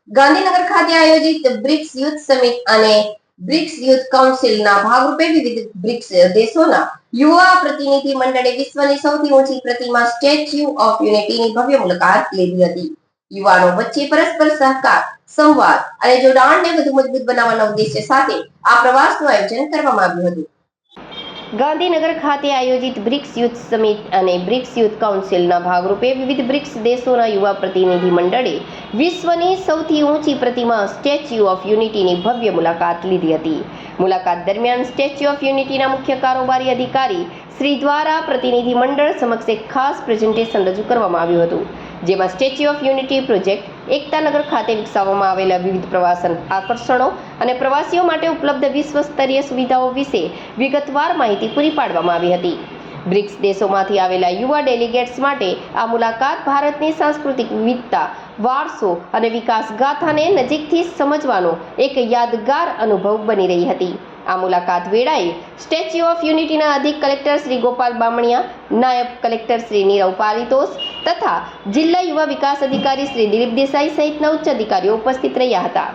ગાંધીનગર ખાતે આયોજિત BRICS youth summit અને બ્રિક્સ યુથ કાઉન્સિલના ભાગરૂપે વિવિધ બ્રિક્સ દેશોના યુવા પ્રતિનિધિ મંડળે વિશ્વની સૌથી ઊંચી પ્રતિમા સ્ટેચ્યુ ઓફ યુનિટીની ભવ્ય મુલાકાત લીધી હતી. યુવાનો વચ્ચે પરસ્પર સહકાર, સંવાદ અને જોડાણને વધુ મજબૂત બનાવવાના ઉદ્દેશ્ય સાથે આ પ્રવાસનું આયોજન કરવામાં આવ્યું હતું. ગાંધીનગર ખાતે આયોજિત બ્રિક્સ યુથ સમિટ અને બ્રિક્સ યુથ કાઉન્સિલના ભાગરૂપે વિવિધ બ્રિક્સ દેશોના યુવા પ્રતિનિધિ મંડળે વિશ્વની સૌથી ઊંચી પ્રતિમા સ્ટેચ્યુ ઓફ યુનિટીની ભવ્ય મુલાકાત લીધી હતી. મુલાકાત દરમિયાન સ્ટેચ્યુ ઓફ યુનિટીના મુખ્ય કારોબારી અધિકારી શ્રી દ્વારા પ્રતિનિધિ મંડળ સમક્ષ એક ખાસ પ્રેઝન્ટેશન રજૂ કરવામાં આવ્યું હતું, જેમાં statue of unity project, Ektanagar ખાતે વિકસાવવામાં આવેલા વિવિધ પ્રવાસન આકર્ષણો અને પ્રવાસીઓ માટે ઉપલબ્ધ વિશ્વ સ્તરીય સુવિધાઓ વિશે વિગતવાર માહિતી પૂરી પાડવામાં આવી હતી. બ્રિક્સ દેશોમાંથી આવેલા યુવા ડેલિગેટ્સ માટે આ મુલાકાત ભારતની સાંસ્કૃતિક વિવિધતા, વારસો અને વિકાસ ગાથાને નજીકથી સમજવાનો એક યાદગાર અનુભવ બની રહી હતી. આ મુલાકાત વેળાએ સ્ટેચ્યુ ઓફ યુનિટીના અધિક કલેક્ટર શ્રી ગોપાલ બામણિયા, નાયબ કલેક્ટર શ્રી નીરવ પારિતોષ તથા જિલ્લા યુવા વિકાસ અધિકારી શ્રી દિલીપ દેસાઈ સહિતના ઉચ્ચ અધિકારીઓ ઉપસ્થિત રહ્યા હતા.